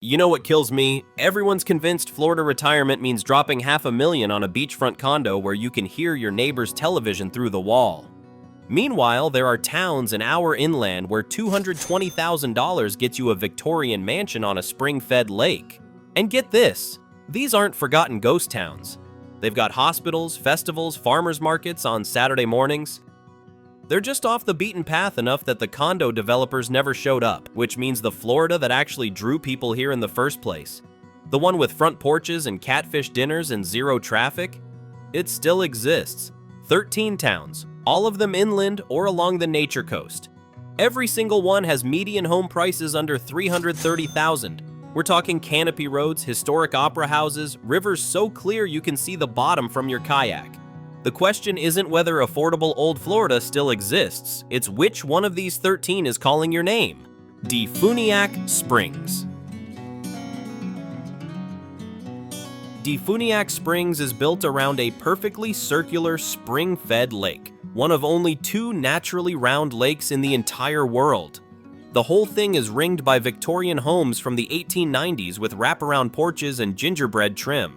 You know what kills me? Everyone's convinced Florida retirement means dropping $500,000 on a beachfront condo where you can hear your neighbor's television through the wall. Meanwhile, there are towns an hour inland where $220,000 gets you a Victorian mansion on a spring-fed lake. And get this, these aren't forgotten ghost towns. They've got hospitals, festivals, farmers markets on Saturday mornings. They're just off the beaten path enough that the condo developers never showed up, which means the Florida that actually drew people here in the first place, the one with front porches and catfish dinners and zero traffic, it still exists. 13 towns, all of them inland or along the nature coast. Every single one has median home prices under $330,000. We're talking canopy roads, historic opera houses, rivers so clear you can see the bottom from your kayak. The question isn't whether affordable old Florida still exists, it's which one of these 13 is calling your name. DeFuniak Springs. DeFuniak Springs is built around a perfectly circular spring-fed lake, one of only 2 naturally round lakes in the entire world. The whole thing is ringed by Victorian homes from the 1890s with wraparound porches and gingerbread trim.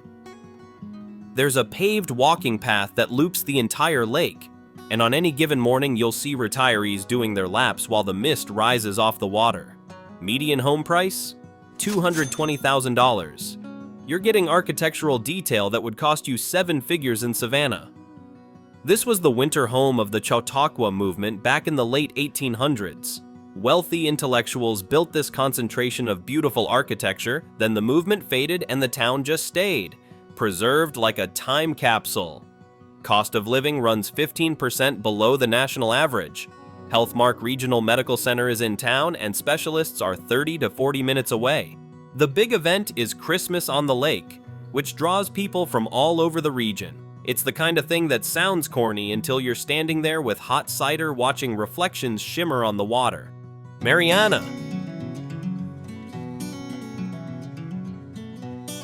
There's a paved walking path that loops the entire lake, and on any given morning you'll see retirees doing their laps while the mist rises off the water. Median home price? $220,000. You're getting architectural detail that would cost you 7 figures in Savannah. This was the winter home of the Chautauqua movement back in the late 1800s. Wealthy intellectuals built this concentration of beautiful architecture, then the movement faded and the town just stayed, preserved like a time capsule. Cost of living runs 15% below the national average. Healthmark Regional Medical Center is in town and specialists are 30 to 40 minutes away. The big event is Christmas on the Lake, which draws people from all over the region. It's the kind of thing that sounds corny until you're standing there with hot cider watching reflections shimmer on the water. Marianna.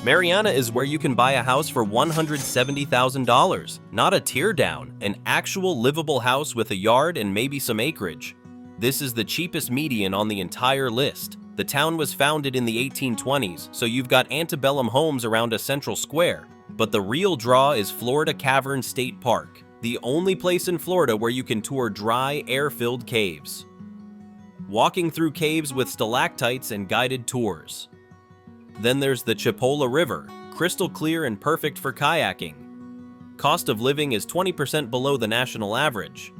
Marianna is where you can buy a house for $170,000, not a teardown, an actual livable house with a yard and maybe some acreage. This is the cheapest median on the entire list. The town was founded in the 1820s, so you've got antebellum homes around a central square. But the real draw is Florida Cavern State Park, the only place in Florida where you can tour dry, air-filled caves. Walking through caves with stalactites and guided tours. Then there's the Chipola River, crystal clear and perfect for kayaking. Cost of living is 20% below the national average.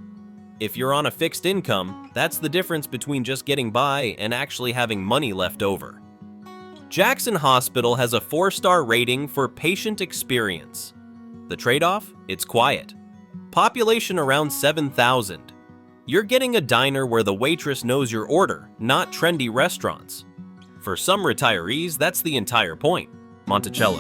If you're on a fixed income, that's the difference between just getting by and actually having money left over. Jackson Hospital has a 4-star rating for patient experience. The trade-off? It's quiet. Population around 7,000. You're getting a diner where the waitress knows your order, not trendy restaurants. For some retirees, that's the entire point. Monticello.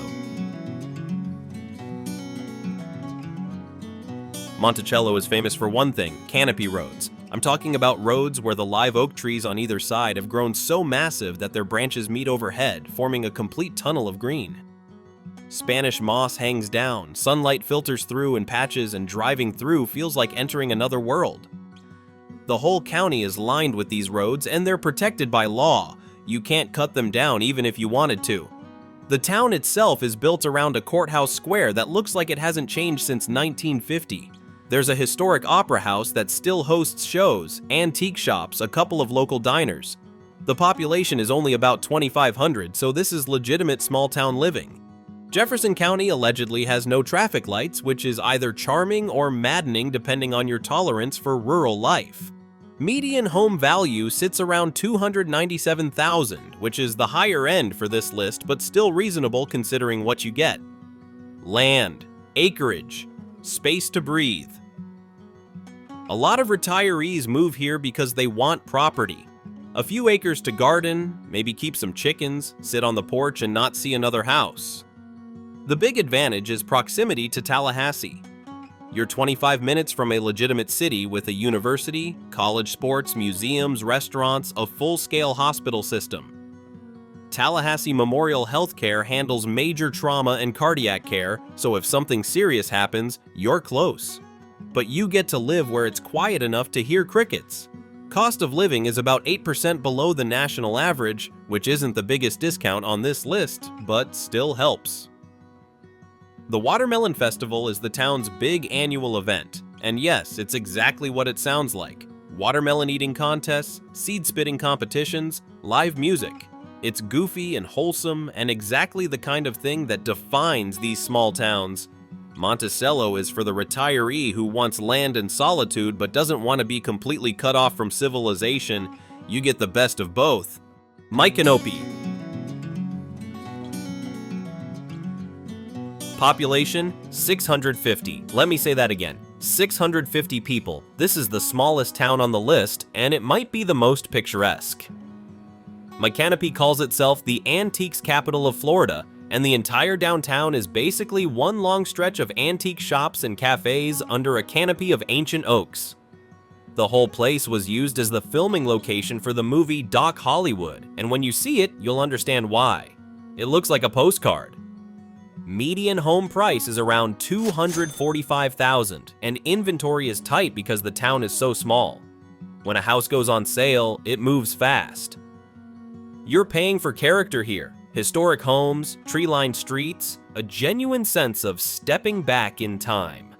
Monticello is famous for one thing, canopy roads. I'm talking about roads where the live oak trees on either side have grown so massive that their branches meet overhead, forming a complete tunnel of green. Spanish moss hangs down, sunlight filters through in patches, and driving through feels like entering another world. The whole county is lined with these roads, and they're protected by law. You can't cut them down even if you wanted to. The town itself is built around a courthouse square that looks like it hasn't changed since 1950. There's a historic opera house that still hosts shows, antique shops, a couple of local diners. The population is only about 2,500, so this is legitimate small-town living. Jefferson County allegedly has no traffic lights, which is either charming or maddening depending on your tolerance for rural life. Median home value sits around $297,000, which is the higher end for this list, but still reasonable considering what you get. Land, acreage, space to breathe. A lot of retirees move here because they want property. A few acres to garden, maybe keep some chickens, sit on the porch and not see another house. The big advantage is proximity to Tallahassee. You're 25 minutes from a legitimate city with a university, college sports, museums, restaurants, a full-scale hospital system. Tallahassee Memorial Healthcare handles major trauma and cardiac care, so if something serious happens, you're close. But you get to live where it's quiet enough to hear crickets. Cost of living is about 8% below the national average, which isn't the biggest discount on this list, but still helps. The Watermelon Festival is the town's big annual event, and yes, it's exactly what it sounds like. Watermelon eating contests, seed spitting competitions, live music. It's goofy and wholesome and exactly the kind of thing that defines these small towns. Monticello is for the retiree who wants land and solitude but doesn't want to be completely cut off from civilization. You get the best of both. Micanopy. Population, 650. Let me say that again. 650 people. This is the smallest town on the list, and it might be the most picturesque. Micanopy calls itself the antiques capital of Florida, and the entire downtown is basically one long stretch of antique shops and cafes under a canopy of ancient oaks. The whole place was used as the filming location for the movie Doc Hollywood, and when you see it, you'll understand why. It looks like a postcard. Median home price is around $245,000, and inventory is tight because the town is so small. When a house goes on sale, it moves fast. You're paying for character here. Historic homes, tree-lined streets, a genuine sense of stepping back in time.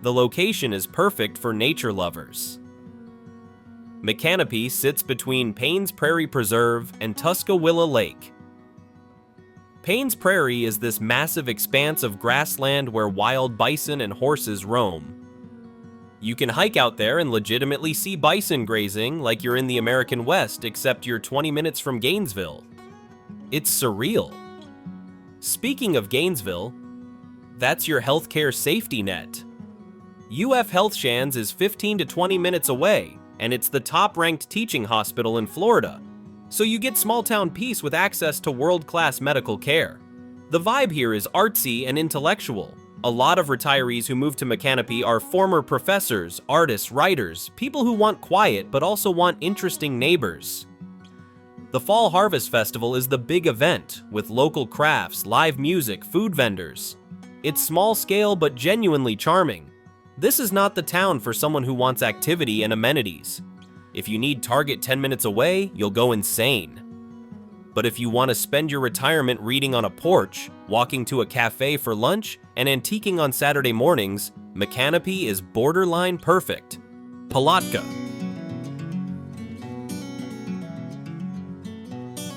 The location is perfect for nature lovers. Micanopy sits between Payne's Prairie Preserve and Tuscaloosa Lake. Payne's Prairie is this massive expanse of grassland where wild bison and horses roam. You can hike out there and legitimately see bison grazing like you're in the American West, except you're 20 minutes from Gainesville. It's surreal. Speaking of Gainesville, that's your healthcare safety net. UF Health Shands is 15 to 20 minutes away, and it's the top-ranked teaching hospital in Florida. So you get small-town peace with access to world-class medical care. The vibe here is artsy and intellectual. A lot of retirees who move to Micanopy are former professors, artists, writers, people who want quiet but also want interesting neighbors. The Fall Harvest Festival is the big event, with local crafts, live music, food vendors. It's small scale but genuinely charming. This is not the town for someone who wants activity and amenities. If you need Target 10 minutes away, you'll go insane. But if you want to spend your retirement reading on a porch, walking to a cafe for lunch, and antiquing on Saturday mornings, Micanopy is borderline perfect. Palatka.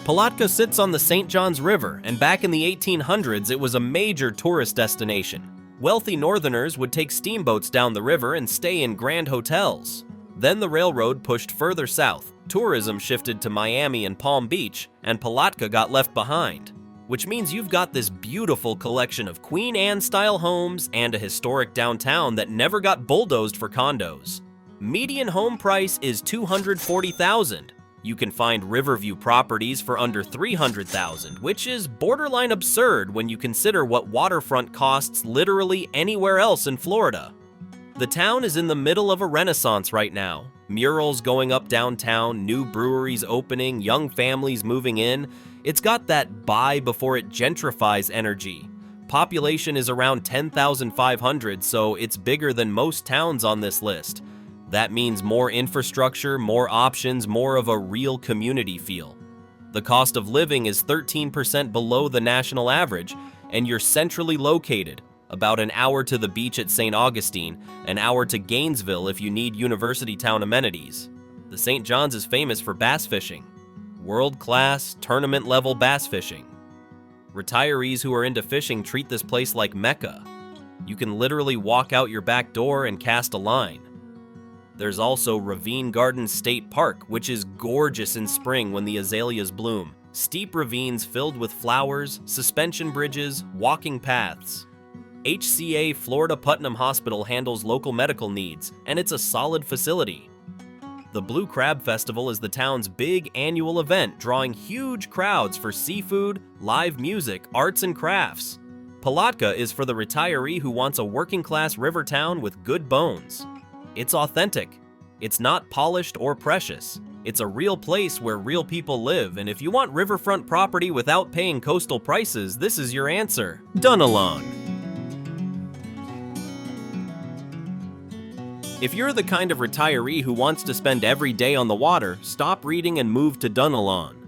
Palatka sits on the St. Johns River, and back in the 1800s, it was a major tourist destination. Wealthy northerners would take steamboats down the river and stay in grand hotels. Then the railroad pushed further south, tourism shifted to Miami and Palm Beach, and Palatka got left behind. Which means you've got this beautiful collection of Queen Anne-style homes and a historic downtown that never got bulldozed for condos. Median home price is $240,000. You can find Riverview properties for under $300,000, which is borderline absurd when you consider what waterfront costs literally anywhere else in Florida. The town is in the middle of a renaissance right now. Murals going up downtown, new breweries opening, young families moving in. It's got that buy before it gentrifies energy. Population is around 10,500, so it's bigger than most towns on this list. That means more infrastructure, more options, more of a real community feel. The cost of living is 13% below the national average, and you're centrally located, about an hour to the beach at St. Augustine, an hour to Gainesville if you need university town amenities. The St. John's is famous for bass fishing. World-class, tournament-level bass fishing. Retirees who are into fishing treat this place like Mecca. You can literally walk out your back door and cast a line. There's also Ravine Gardens State Park, which is gorgeous in spring when the azaleas bloom. Steep ravines filled with flowers, suspension bridges, walking paths. HCA Florida Putnam Hospital handles local medical needs, and it's a solid facility. The Blue Crab Festival is the town's big annual event, drawing huge crowds for seafood, live music, arts, and crafts. Palatka is for the retiree who wants a working-class river town with good bones. It's authentic. It's not polished or precious. It's a real place where real people live, and if you want riverfront property without paying coastal prices, this is your answer. Dunnellon. If you're the kind of retiree who wants to spend every day on the water, stop reading and move to Dunnellon.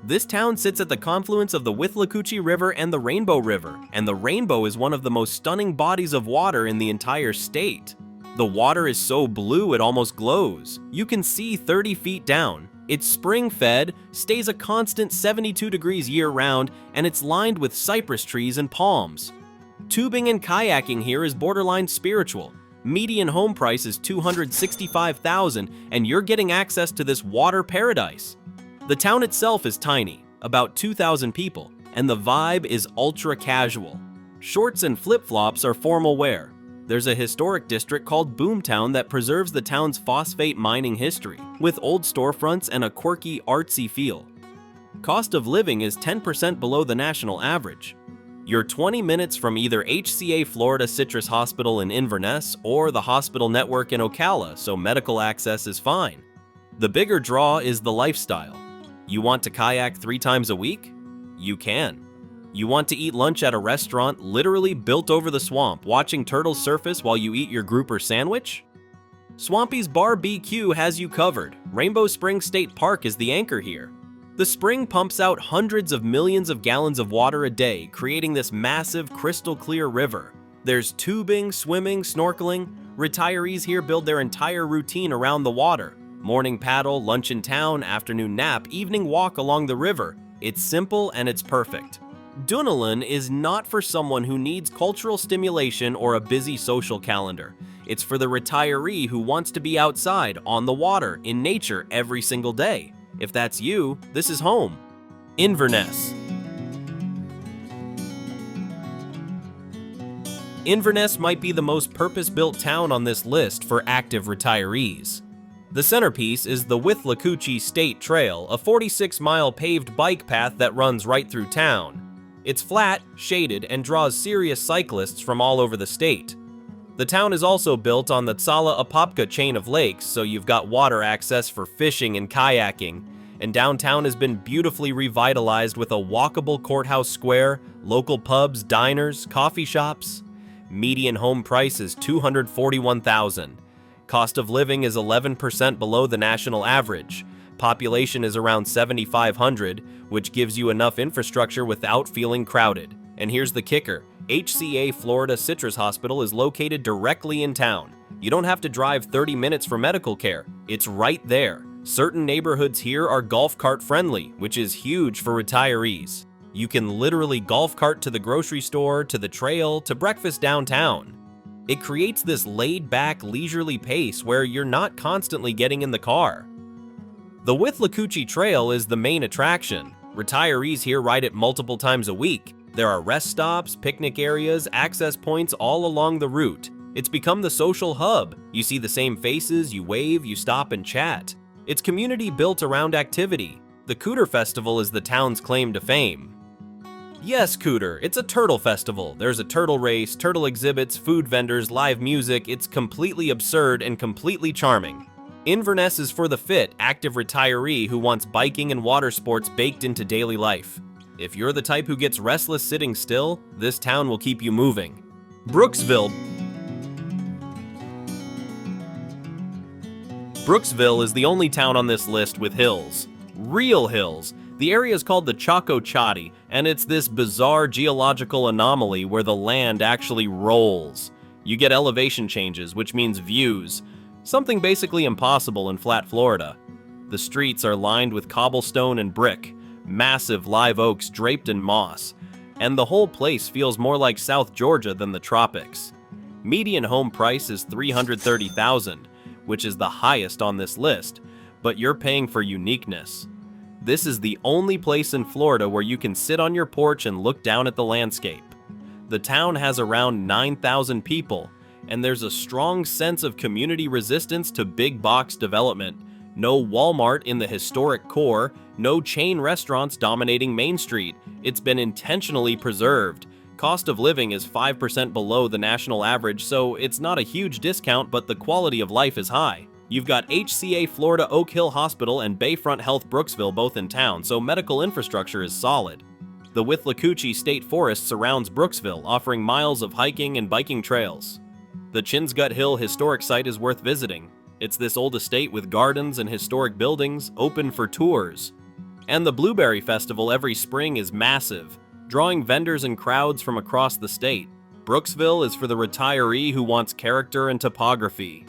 This town sits at the confluence of the Withlacoochee River and the Rainbow River, and the Rainbow is one of the most stunning bodies of water in the entire state. The water is so blue it almost glows. You can see 30 feet down. It's spring-fed, stays a constant 72 degrees year-round, and it's lined with cypress trees and palms. Tubing and kayaking here is borderline spiritual. Median home price is $265,000, and you're getting access to this water paradise. The town itself is tiny, about 2,000 people, and the vibe is ultra-casual. Shorts and flip-flops are formal wear. There's a historic district called Boomtown that preserves the town's phosphate mining history, with old storefronts and a quirky, artsy feel. Cost of living is 10% below the national average. You're 20 minutes from either HCA Florida Citrus Hospital in Inverness or the hospital network in Ocala, so medical access is fine. The bigger draw is the lifestyle. You want to kayak 3 times a week? You can. You want to eat lunch at a restaurant literally built over the swamp, watching turtles surface while you eat your grouper sandwich? Swampy's Bar-B-Q has you covered. Rainbow Springs State Park is the anchor here. The spring pumps out hundreds of millions of gallons of water a day, creating this massive crystal-clear river. There's tubing, swimming, snorkeling. Retirees here build their entire routine around the water. Morning paddle, lunch in town, afternoon nap, evening walk along the river. It's simple and it's perfect. Dunnellon is not for someone who needs cultural stimulation or a busy social calendar. It's for the retiree who wants to be outside, on the water, in nature every single day. If that's you, this is home. Inverness. Inverness might be the most purpose-built town on this list for active retirees. The centerpiece is the Withlacoochee State Trail, a 46-mile paved bike path that runs right through town. It's flat, shaded, and draws serious cyclists from all over the state. The town is also built on the Tsala-Apopka chain of lakes, so you've got water access for fishing and kayaking, and downtown has been beautifully revitalized with a walkable courthouse square, local pubs, diners, coffee shops. Median home price is $241,000. Cost of living is 11% below the national average. Population is around 7,500, which gives you enough infrastructure without feeling crowded. And here's the kicker. HCA Florida Citrus Hospital is located directly in town. You don't have to drive 30 minutes for medical care. It's right there. Certain neighborhoods here are golf cart friendly, which is huge for retirees. You can literally golf cart to the grocery store, to the trail, to breakfast downtown. It creates this laid-back, leisurely pace where you're not constantly getting in the car. The Withlacoochee Trail is the main attraction. Retirees here ride it multiple times a week. There are rest stops, picnic areas, access points all along the route. It's become the social hub. You see the same faces, you wave, you stop and chat. It's community built around activity. The Cooter Festival is the town's claim to fame. Yes, Cooter, it's a turtle festival. There's a turtle race, turtle exhibits, food vendors, live music. It's completely absurd and completely charming. Inverness is for the fit, active retiree who wants biking and water sports baked into daily life. If you're the type who gets restless sitting still, this town will keep you moving. Brooksville. Brooksville is the only town on this list with hills. Real hills. The area is called the Chaco Chatti, and it's this bizarre geological anomaly where the land actually rolls. You get elevation changes, which means views. Something basically impossible in flat Florida. The streets are lined with cobblestone and brick, massive live oaks draped in moss, and the whole place feels more like South Georgia than the tropics. Median home price is $330,000, which is the highest on this list, but you're paying for uniqueness. This is the only place in Florida where you can sit on your porch and look down at the landscape. The town has around 9,000 people, and there's a strong sense of community resistance to big box development. No Walmart in the historic core, no chain restaurants dominating Main Street. It's been intentionally preserved. Cost of living is 5% below the national average, so it's not a huge discount, but the quality of life is high. You've got HCA Florida Oak Hill Hospital and Bayfront Health Brooksville both in town, so medical infrastructure is solid. The Withlacoochee State Forest surrounds Brooksville, offering miles of hiking and biking trails. The Chinsgut Hill Historic Site is worth visiting. It's this old estate with gardens and historic buildings, open for tours. And the Blueberry Festival every spring is massive, drawing vendors and crowds from across the state. Brooksville is for the retiree who wants character and topography.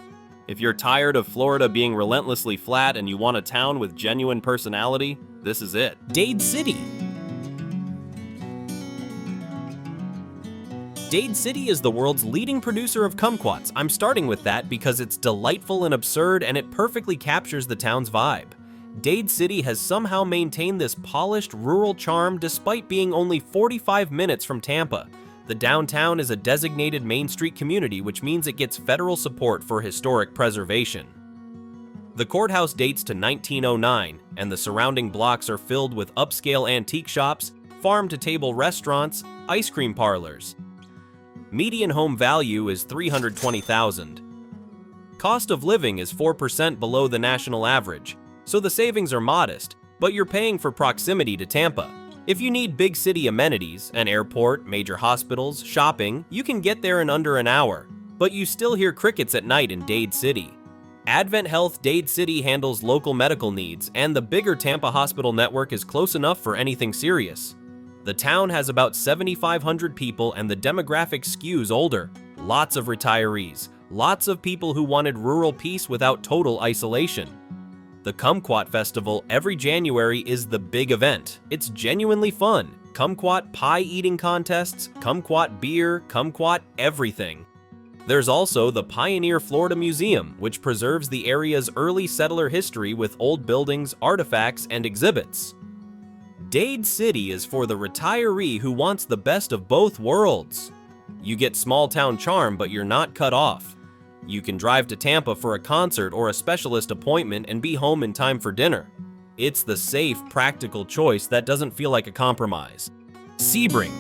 If you're tired of Florida being relentlessly flat and you want a town with genuine personality, this is it. Dade City. Dade City is the world's leading producer of kumquats. I'm starting with that because it's delightful and absurd, and it perfectly captures the town's vibe. Dade City has somehow maintained this polished rural charm despite being only 45 minutes from Tampa. The downtown is a designated Main Street community, which means it gets federal support for historic preservation. The courthouse dates to 1909, and the surrounding blocks are filled with upscale antique shops, farm-to-table restaurants, ice cream parlors. Median home value is $320,000. Cost of living is 4% below the national average, so the savings are modest, but you're paying for proximity to Tampa. If you need big city amenities, an airport, major hospitals, shopping, you can get there in under an hour, but you still hear crickets at night in Dade City. Advent Health Dade City handles local medical needs, and the bigger Tampa hospital network is close enough for anything serious. The town has about 7,500 people, and the demographic skews older. Lots of retirees, lots of people who wanted rural peace without total isolation. The Kumquat Festival every January is the big event. It's genuinely fun. Kumquat pie eating contests, kumquat beer, kumquat everything. There's also the Pioneer Florida Museum, which preserves the area's early settler history with old buildings, artifacts, and exhibits. Dade City is for the retiree who wants the best of both worlds. You get small-town charm, but you're not cut off. You can drive to Tampa for a concert or a specialist appointment and be home in time for dinner. It's the safe, practical choice that doesn't feel like a compromise. Sebring.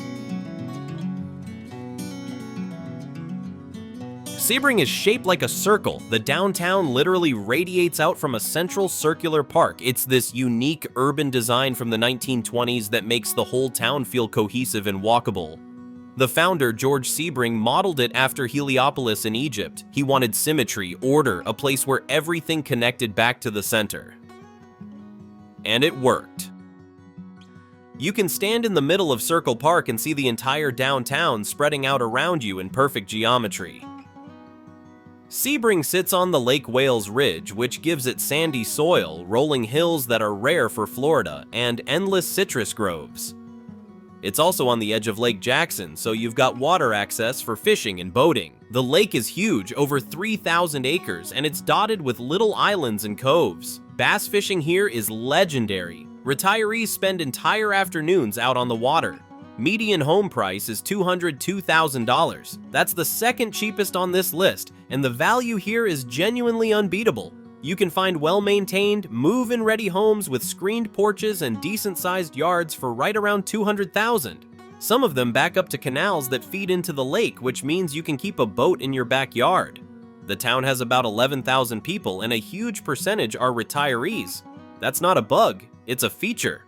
Sebring is shaped like a circle. The downtown literally radiates out from a central circular park. It's this unique urban design from the 1920s that makes the whole town feel cohesive and walkable. The founder, George Sebring, modeled it after Heliopolis in Egypt. He wanted symmetry, order, a place where everything connected back to the center. And it worked. You can stand in the middle of Circle Park and see the entire downtown spreading out around you in perfect geometry. Sebring sits on the Lake Wales Ridge, which gives it sandy soil, rolling hills that are rare for Florida, and endless citrus groves. It's also on the edge of Lake Jackson, so you've got water access for fishing and boating. The lake is huge, over 3,000 acres, and it's dotted with little islands and coves. Bass fishing here is legendary. Retirees spend entire afternoons out on the water. Median home price is $202,000. That's the second cheapest on this list, and the value here is genuinely unbeatable. You can find well-maintained, move-in ready homes with screened porches and decent-sized yards for right around $200,000. Some of them back up to canals that feed into the lake, which means you can keep a boat in your backyard. The town has about 11,000 people, and a huge percentage are retirees. That's not a bug, it's a feature.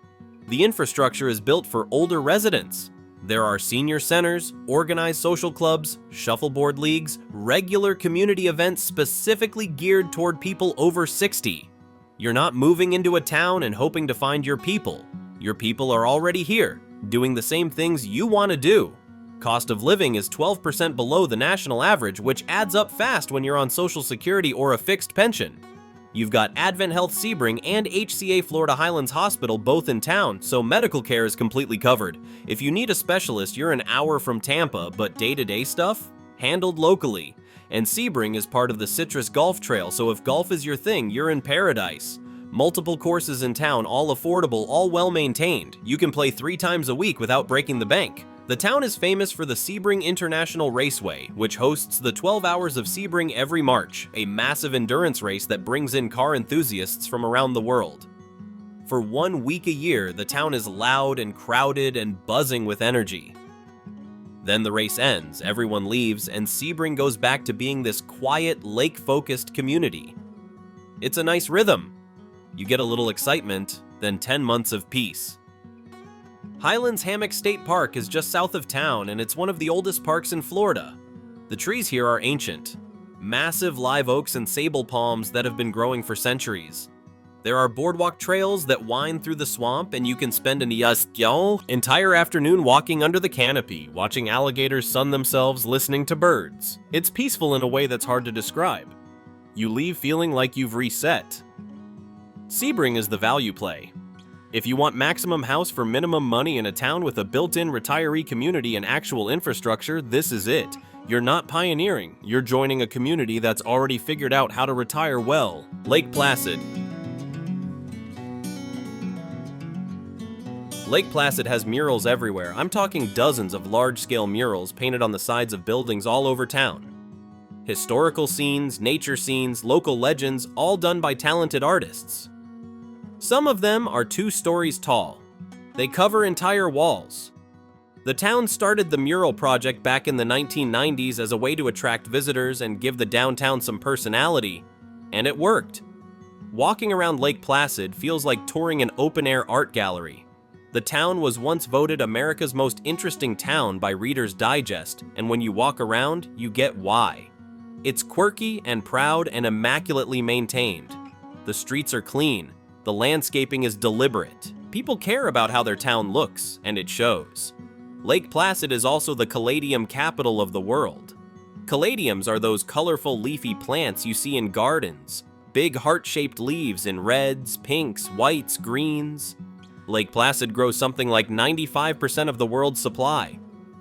The infrastructure is built for older residents. There are senior centers, organized social clubs, shuffleboard leagues, regular community events specifically geared toward people over 60. You're not moving into a town and hoping to find your people. Your people are already here, doing the same things you want to do. Cost of living is 12% below the national average, which adds up fast when you're on Social Security or a fixed pension. You've got Advent Health Sebring and HCA Florida Highlands Hospital both in town, so medical care is completely covered. If you need a specialist, you're an hour from Tampa, but day-to-day stuff? Handled locally. And Sebring is part of the Citrus Golf Trail, so if golf is your thing, you're in paradise. Multiple courses in town, all affordable, all well-maintained. You can play 3 times a week without breaking the bank. The town is famous for the Sebring International Raceway, which hosts the 12 Hours of Sebring every March, a massive endurance race that brings in car enthusiasts from around the world. For 1 week a year, the town is loud and crowded and buzzing with energy. Then the race ends, everyone leaves, and Sebring goes back to being this quiet, lake-focused community. It's a nice rhythm. You get a little excitement, then 10 months of peace. Highlands Hammock State Park is just south of town, and it's one of the oldest parks in Florida. The trees here are ancient. Massive live oaks and sable palms that have been growing for centuries. There are boardwalk trails that wind through the swamp, and you can spend an entire afternoon walking under the canopy, watching alligators sun themselves, listening to birds. It's peaceful in a way that's hard to describe. You leave feeling like you've reset. Sebring is the value play. If you want maximum house for minimum money in a town with a built-in retiree community and actual infrastructure, this is it. You're not pioneering, you're joining a community that's already figured out how to retire well. Lake Placid. Lake Placid has murals everywhere. I'm talking dozens of large-scale murals painted on the sides of buildings all over town. Historical scenes, nature scenes, local legends, all done by talented artists. Some of them are 2 stories tall. They cover entire walls. The town started the mural project back in the 1990s as a way to attract visitors and give the downtown some personality, and it worked. Walking around Lake Placid feels like touring an open-air art gallery. The town was once voted America's most interesting town by Reader's Digest, and when you walk around, you get why. It's quirky and proud and immaculately maintained. The streets are clean. The landscaping is deliberate. People care about how their town looks, and it shows. Lake Placid is also the caladium capital of the world. Caladiums are those colorful leafy plants you see in gardens. Big heart-shaped leaves in reds, pinks, whites, greens. Lake Placid grows something like 95% of the world's supply.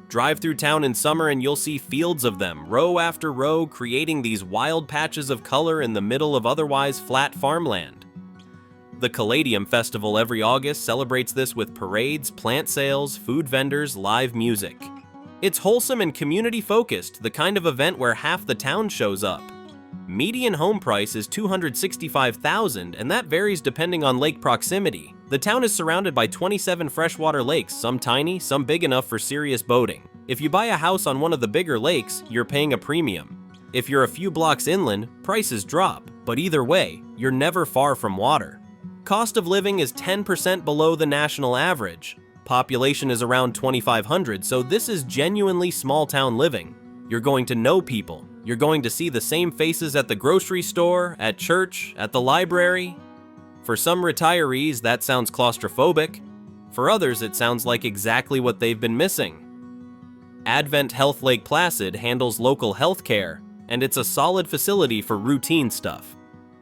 Drive through town in summer and you'll see fields of them, row after row, creating these wild patches of color in the middle of otherwise flat farmland. The Caladium Festival every August celebrates this with parades, plant sales, food vendors, live music. It's wholesome and community-focused, the kind of event where half the town shows up. Median home price is $265,000, and that varies depending on lake proximity. The town is surrounded by 27 freshwater lakes, some tiny, some big enough for serious boating. If you buy a house on one of the bigger lakes, you're paying a premium. If you're a few blocks inland, prices drop, but either way, you're never far from water. Cost of living is 10% below the national average. Population is around 2,500, so this is genuinely small-town living. You're going to know people. You're going to see the same faces at the grocery store, at church, at the library. For some retirees, that sounds claustrophobic. For others, it sounds like exactly what they've been missing. Advent Health Lake Placid handles local health care, and it's a solid facility for routine stuff.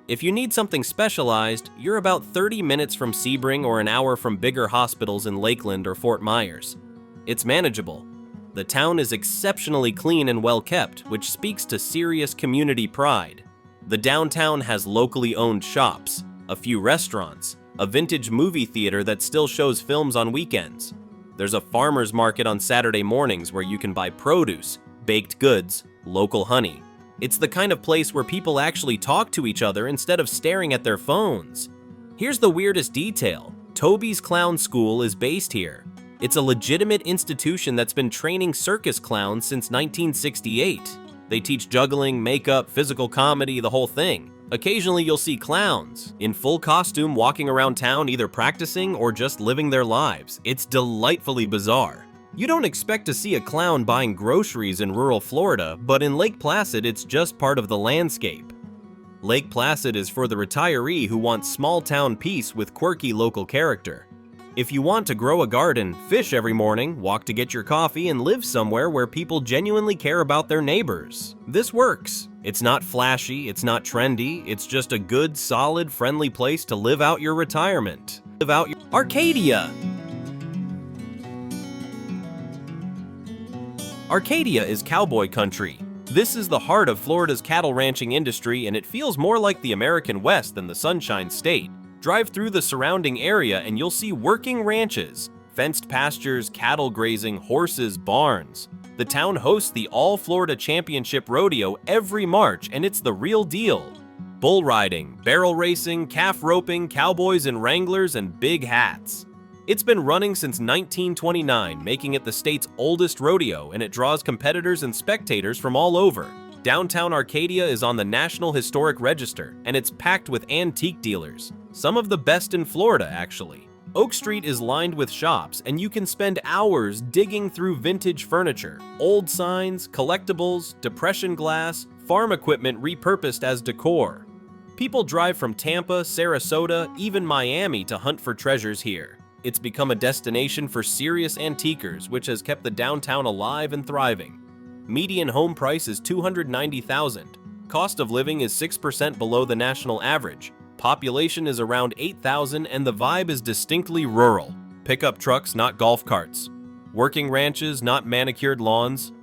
If you need something specialized, you're about 30 minutes from Sebring or an hour from bigger hospitals in Lakeland or Fort Myers. It's manageable. The town is exceptionally clean and well kept, which speaks to serious community pride. The downtown has locally owned shops, a few restaurants, a vintage movie theater that still shows films on weekends. There's a farmer's market on Saturday mornings where you can buy produce, baked goods, local honey. It's the kind of place where people actually talk to each other instead of staring at their phones. Here's the weirdest detail. Toby's Clown School is based here. It's a legitimate institution that's been training circus clowns since 1968. They teach juggling, makeup, physical comedy, the whole thing. Occasionally you'll see clowns in full costume walking around town either practicing or just living their lives. It's delightfully bizarre. You don't expect to see a clown buying groceries in rural Florida, but in Lake Placid it's just part of the landscape. Lake Placid is for the retiree who wants small-town peace with quirky local character. If you want to grow a garden, fish every morning, walk to get your coffee, and live somewhere where people genuinely care about their neighbors, this works. It's not flashy, it's not trendy, it's just a good, solid, friendly place to live out your retirement. Arcadia! Arcadia is cowboy country. This is the heart of Florida's cattle ranching industry, and it feels more like the American West than the Sunshine State. Drive through the surrounding area and you'll see working ranches, fenced pastures, cattle grazing, horses, barns. The town hosts the All Florida Championship Rodeo every March, and it's the real deal. Bull riding, barrel racing, calf roping, cowboys and wranglers, and big hats. It's been running since 1929, making it the state's oldest rodeo, and it draws competitors and spectators from all over. Downtown Arcadia is on the National Historic Register, and it's packed with antique dealers. Some of the best in Florida, actually. Oak Street is lined with shops, and you can spend hours digging through vintage furniture, old signs, collectibles, depression glass, farm equipment repurposed as decor. People drive from Tampa, Sarasota, even Miami to hunt for treasures here. It's become a destination for serious antiquers, which has kept the downtown alive and thriving. Median home price is $290,000. Cost of living is 6% below the national average. Population is around 8,000 and the vibe is distinctly rural. Pickup trucks, not golf carts. Working ranches, not manicured lawns.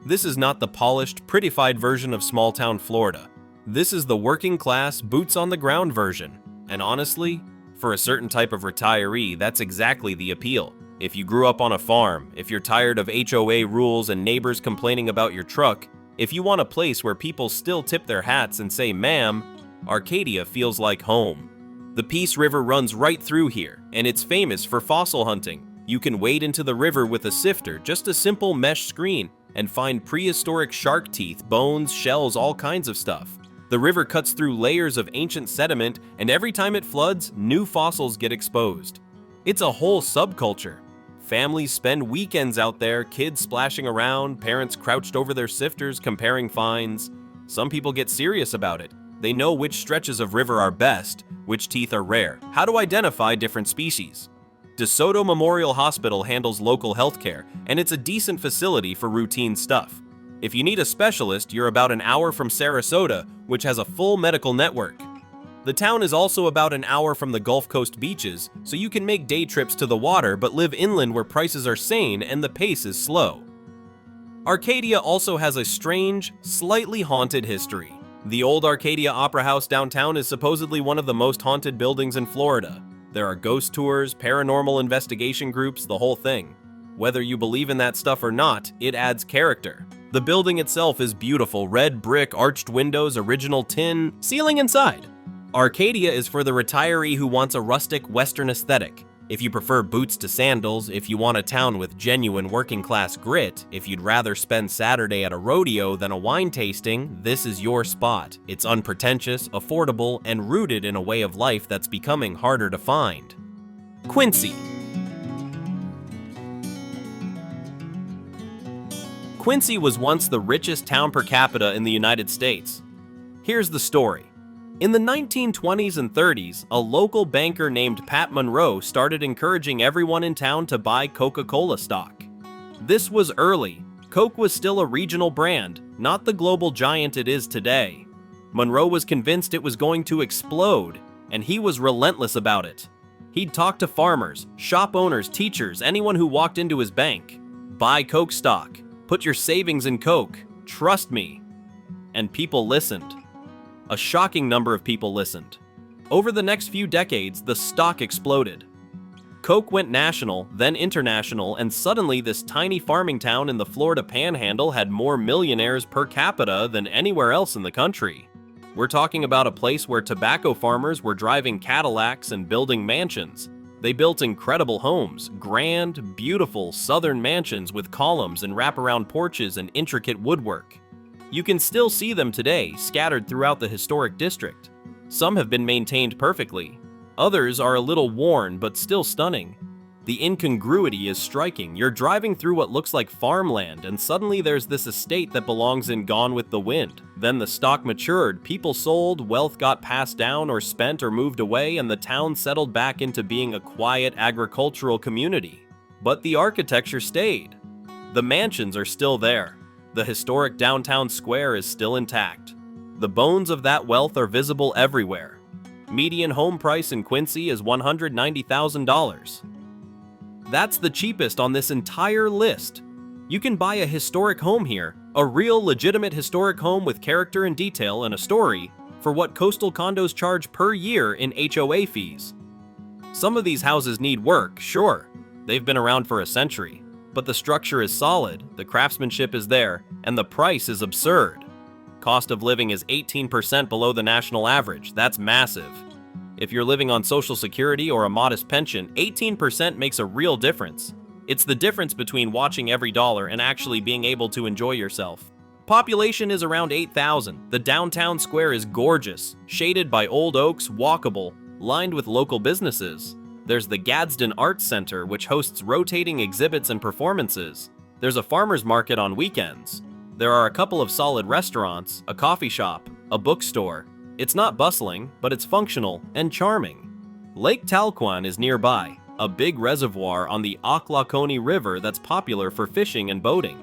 This is not the polished, prettified version of small-town Florida. This is the working-class, boots-on-the-ground version. And honestly, for a certain type of retiree, that's exactly the appeal. If you grew up on a farm, if you're tired of HOA rules and neighbors complaining about your truck, if you want a place where people still tip their hats and say ma'am, Arcadia feels like home. The Peace River runs right through here, and it's famous for fossil hunting. You can wade into the river with a sifter, just a simple mesh screen, and find prehistoric shark teeth, bones, shells, all kinds of stuff. The river cuts through layers of ancient sediment, and every time it floods, new fossils get exposed. It's a whole subculture. Families spend weekends out there, kids splashing around, parents crouched over their sifters comparing finds. Some people get serious about it. They know which stretches of river are best, which teeth are rare, how to identify different species. DeSoto Memorial Hospital handles local healthcare, and it's a decent facility for routine stuff. If you need a specialist, you're about an hour from Sarasota, which has a full medical network. The town is also about an hour from the Gulf Coast beaches, so you can make day trips to the water but live inland where prices are sane and the pace is slow. Arcadia also has a strange, slightly haunted history. The old Arcadia Opera House downtown is supposedly one of the most haunted buildings in Florida. There are ghost tours, paranormal investigation groups, the whole thing. Whether you believe in that stuff or not, it adds character. The building itself is beautiful, red brick, arched windows, original tin, ceiling inside. Arcadia is for the retiree who wants a rustic Western aesthetic. If you prefer boots to sandals, if you want a town with genuine working-class grit, if you'd rather spend Saturday at a rodeo than a wine tasting, this is your spot. It's unpretentious, affordable, and rooted in a way of life that's becoming harder to find. Quincy. Quincy was once the richest town per capita in the United States. Here's the story. In the 1920s and 30s, a local banker named Pat Monroe started encouraging everyone in town to buy Coca-Cola stock. This was early. Coke was still a regional brand, not the global giant it is today. Monroe was convinced it was going to explode, and he was relentless about it. He'd talk to farmers, shop owners, teachers, anyone who walked into his bank. Buy Coke stock. Put your savings in Coke. Trust me. And people listened. A shocking number of people listened. Over the next few decades, the stock exploded. Coke went national, then international, and suddenly this tiny farming town in the Florida Panhandle had more millionaires per capita than anywhere else in the country. We're talking about a place where tobacco farmers were driving Cadillacs and building mansions. They built incredible homes, grand, beautiful southern mansions with columns and wraparound porches and intricate woodwork. You can still see them today, scattered throughout the historic district. Some have been maintained perfectly. Others are a little worn, but still stunning. The incongruity is striking. You're driving through what looks like farmland, and suddenly there's this estate that belongs in Gone with the Wind. Then the stock matured, people sold, wealth got passed down or spent or moved away, and the town settled back into being a quiet agricultural community. But the architecture stayed. The mansions are still there. The historic downtown square is still intact. The bones of that wealth are visible everywhere. Median home price in Quincy is $190,000. That's the cheapest on this entire list. You can buy a historic home here, a real legitimate historic home with character and detail and a story, for what coastal condos charge per year in HOA fees. Some of these houses need work, sure. They've been around for a century. But the structure is solid, the craftsmanship is there, and the price is absurd. Cost of living is 18% below the national average. That's massive. If you're living on Social Security or a modest pension, 18% makes a real difference. It's the difference between watching every dollar and actually being able to enjoy yourself. Population is around 8,000. The downtown square is gorgeous, shaded by old oaks, walkable, lined with local businesses. There's the Gadsden Arts Center, which hosts rotating exhibits and performances. There's a farmer's market on weekends. There are a couple of solid restaurants, a coffee shop, a bookstore. It's not bustling, but it's functional and charming. Lake Talquan is nearby, a big reservoir on the Ochlockonee River that's popular for fishing and boating.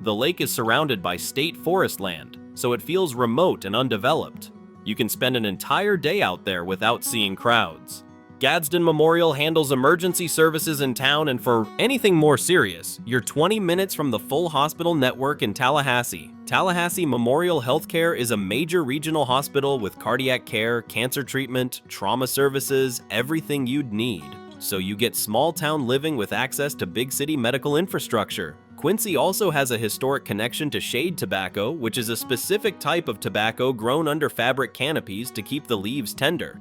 The lake is surrounded by state forest land, so it feels remote and undeveloped. You can spend an entire day out there without seeing crowds. Gadsden Memorial handles emergency services in town, and for anything more serious, you're 20 minutes from the full hospital network in Tallahassee. Tallahassee Memorial Healthcare is a major regional hospital with cardiac care, cancer treatment, trauma services, everything you'd need. So you get small town living with access to big city medical infrastructure. Quincy also has a historic connection to shade tobacco, which is a specific type of tobacco grown under fabric canopies to keep the leaves tender.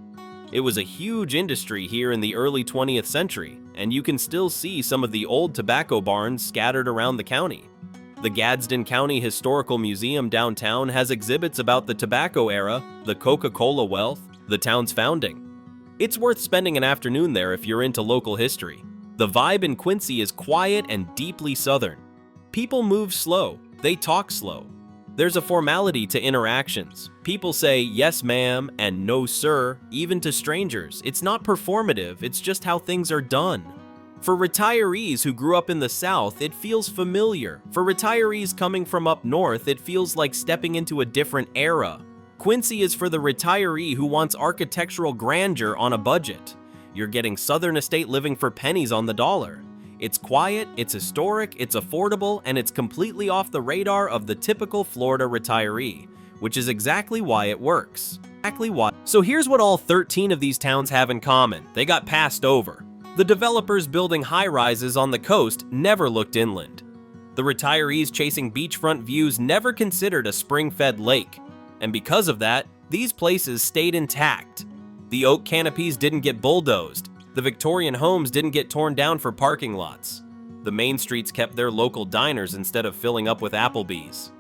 It was a huge industry here in the early 20th century, and you can still see some of the old tobacco barns scattered around the county. The Gadsden County Historical Museum downtown has exhibits about the tobacco era, the Coca-Cola wealth, the town's founding. It's worth spending an afternoon there if you're into local history. The vibe in Quincy is quiet and deeply southern. People move slow, they talk slow. There's a formality to interactions. People say yes ma'am and no sir, even to strangers. It's not performative, it's just how things are done. For retirees who grew up in the South, it feels familiar. For retirees coming from up north, it feels like stepping into a different era. Quincy is for the retiree who wants architectural grandeur on a budget. You're getting Southern estate living for pennies on the dollar. It's quiet, it's historic, it's affordable, and it's completely off the radar of the typical Florida retiree, which is exactly why it works. So here's what all 13 of these towns have in common. They got passed over. The developers building high-rises on the coast never looked inland. The retirees chasing beachfront views never considered a spring-fed lake. And because of that, these places stayed intact. The oak canopies didn't get bulldozed. The Victorian homes didn't get torn down for parking lots. The main streets kept their local diners instead of filling up with Applebee's.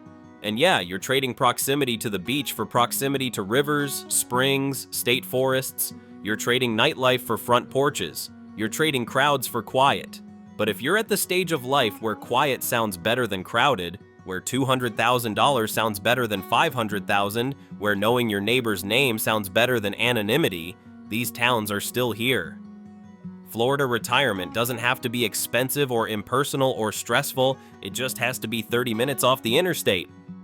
And yeah, you're trading proximity to the beach for proximity to rivers, springs, state forests. You're trading nightlife for front porches. You're trading crowds for quiet. But if you're at the stage of life where quiet sounds better than crowded, where $200,000 sounds better than $500,000, where knowing your neighbor's name sounds better than anonymity, these towns are still here. Florida retirement doesn't have to be expensive or impersonal or stressful, it just has to be 30 minutes off the interstate.